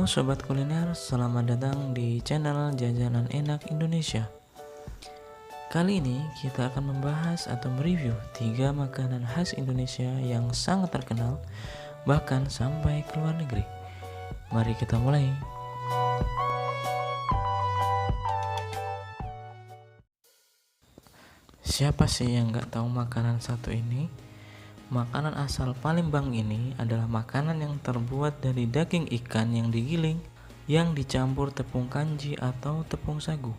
Halo Sobat Kuliner, selamat datang di channel Jajanan Enak Indonesia. Kali ini kita akan membahas atau mereview 3 makanan khas Indonesia yang sangat terkenal bahkan sampai ke luar negeri. Mari kita mulai. Siapa sih yang gak tahu makanan satu ini? Makanan asal Palembang ini adalah makanan yang terbuat dari daging ikan yang digiling yang dicampur tepung kanji atau tepung sagu,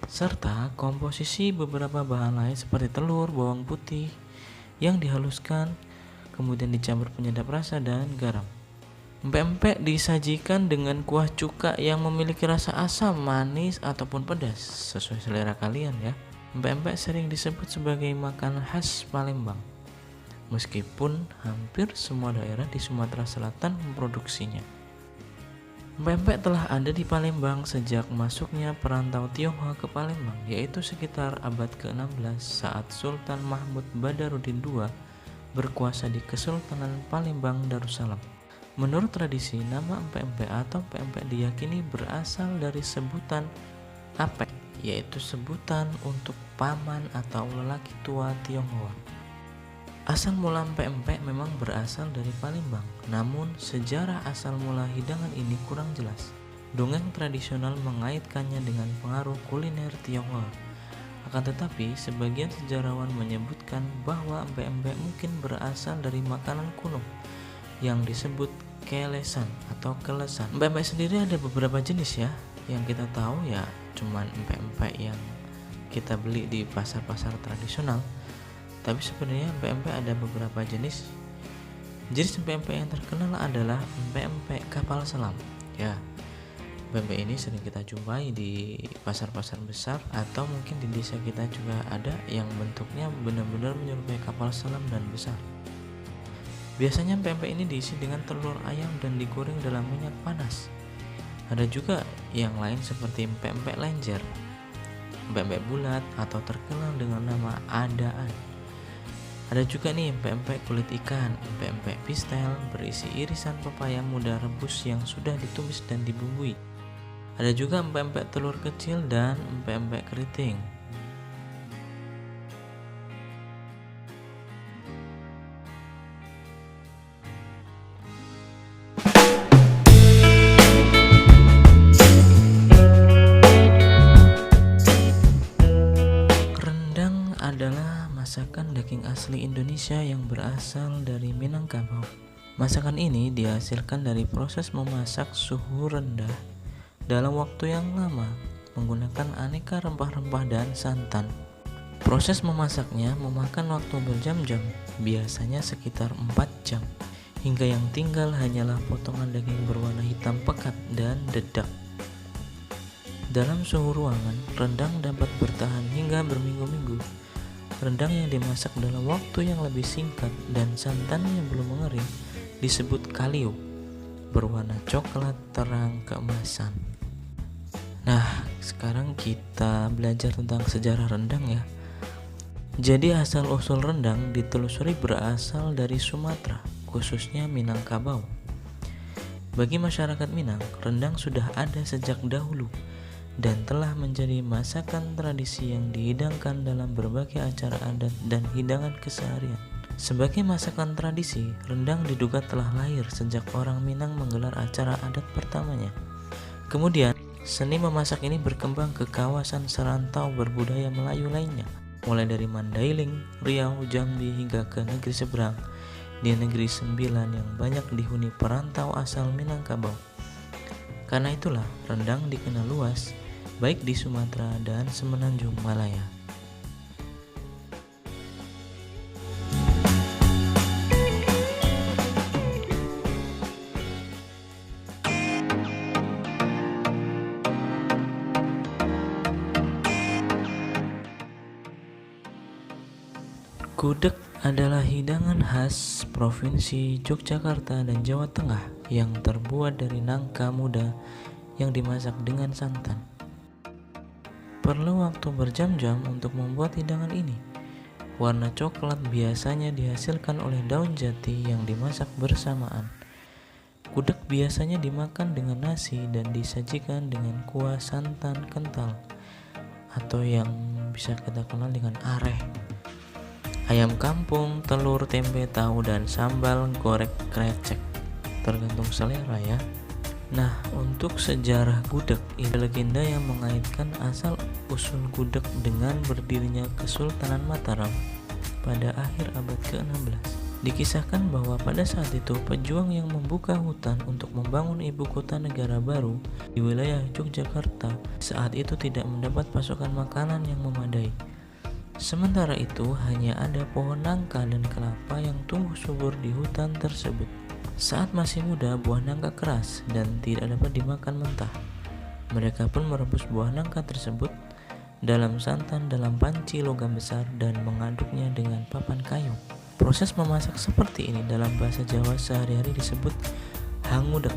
serta komposisi beberapa bahan lain seperti telur, bawang putih yang dihaluskan, kemudian dicampur penyedap rasa dan garam. Empek-empek disajikan dengan kuah cuka yang memiliki rasa asam, manis, ataupun pedas sesuai selera kalian ya. Empek-empek sering disebut sebagai makanan khas Palembang, meskipun hampir semua daerah di Sumatera Selatan memproduksinya. Empek-empek telah ada di Palembang sejak masuknya perantau Tionghoa ke Palembang, yaitu sekitar abad ke-16 saat Sultan Mahmud Badarudin II berkuasa di Kesultanan Palembang Darussalam. Menurut tradisi, nama empek-empek atau empek-empek diyakini berasal dari sebutan apek, yaitu sebutan untuk paman atau lelaki tua Tionghoa. Asal mula empek-empek memang berasal dari Palembang, namun sejarah asal mula hidangan ini kurang jelas. Dongeng tradisional mengaitkannya dengan pengaruh kuliner Tionghoa. Akan tetapi, sebagian sejarawan menyebutkan bahwa empek-empek mungkin berasal dari makanan kuno yang disebut kelesan atau kelesan. Empek-empek sendiri ada beberapa jenis ya. Yang kita tahu ya cuman empek-empek yang kita beli di pasar-pasar tradisional. Tapi sebenarnya empek-empek ada beberapa jenis. Jenis empek-empek yang terkenal adalah empek-empek kapal selam. Ya, empek-empek ini sering kita jumpai di pasar-pasar besar atau mungkin di desa kita juga ada yang bentuknya benar-benar menyerupai kapal selam dan besar. Biasanya empek-empek ini diisi dengan telur ayam dan digoreng dalam minyak panas. Ada juga yang lain seperti empek-empek lenjer, empek-empek bulat atau terkenal dengan nama adaan. Ada juga nih empek-empek kulit ikan, empek-empek pistel berisi irisan pepaya muda rebus yang sudah ditumis dan dibumbui. Ada juga empek-empek telur kecil dan empek-empek keriting. Adalah masakan daging asli Indonesia yang berasal dari Minangkabau. Masakan ini dihasilkan dari proses memasak suhu rendah dalam waktu yang lama menggunakan aneka rempah-rempah dan santan. Proses memasaknya memakan waktu berjam-jam, biasanya sekitar 4 jam, hingga yang tinggal hanyalah potongan daging berwarna hitam pekat dan dedak. Dalam suhu ruangan, rendang dapat bertahan hingga berminggu-minggu. Rendang yang dimasak dalam waktu yang lebih singkat dan santannya belum mengering disebut kalio, berwarna coklat terang keemasan. Nah, sekarang kita belajar tentang sejarah rendang ya. Jadi asal-usul rendang ditelusuri berasal dari Sumatera, khususnya Minangkabau. Bagi masyarakat Minang, rendang sudah ada sejak dahulu dan telah menjadi masakan tradisi yang dihidangkan dalam berbagai acara adat dan hidangan keseharian. Sebagai masakan tradisi, rendang diduga telah lahir sejak orang Minang menggelar acara adat pertamanya. Kemudian, seni memasak ini berkembang ke kawasan serantau berbudaya Melayu lainnya, mulai dari Mandailing, Riau, Jambi hingga ke negeri seberang, di negeri Sembilan yang banyak dihuni perantau asal Minangkabau. Karena itulah rendang dikenal luas baik di Sumatera dan Semenanjung Malaya. Gudeg adalah hidangan khas Provinsi Yogyakarta dan Jawa Tengah yang terbuat dari nangka muda yang dimasak dengan santan. Perlu waktu berjam-jam untuk membuat hidangan ini. Warna coklat biasanya dihasilkan oleh daun jati yang dimasak bersamaan. Gudeg biasanya dimakan dengan nasi dan disajikan dengan kuah santan kental atau yang bisa kita kenal dengan areh, ayam kampung, telur, tempe, tahu, dan sambal goreng krecek, tergantung selera ya. Nah, untuk sejarah gudeg, ini legenda yang mengaitkan asal usul gudeg dengan berdirinya Kesultanan Mataram pada akhir abad ke-16. Dikisahkan bahwa pada saat itu pejuang yang membuka hutan untuk membangun ibu kota negara baru di wilayah Yogyakarta saat itu tidak mendapat pasokan makanan yang memadai. Sementara itu hanya ada pohon nangka dan kelapa yang tumbuh subur di hutan tersebut. Saat masih muda, buah nangka keras dan tidak dapat dimakan mentah. Mereka pun merebus buah nangka tersebut dalam santan dalam panci logam besar dan mengaduknya dengan papan kayu. Proses memasak seperti ini dalam bahasa Jawa sehari-hari disebut hangudeg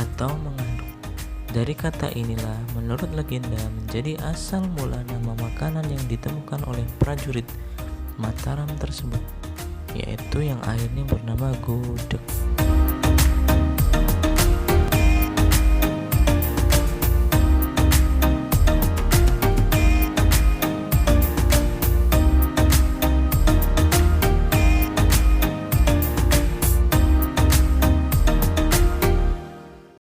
atau mengaduk. Dari kata inilah menurut legenda menjadi asal mula nama makanan yang ditemukan oleh prajurit Mataram tersebut, yaitu yang akhirnya bernama gudeg.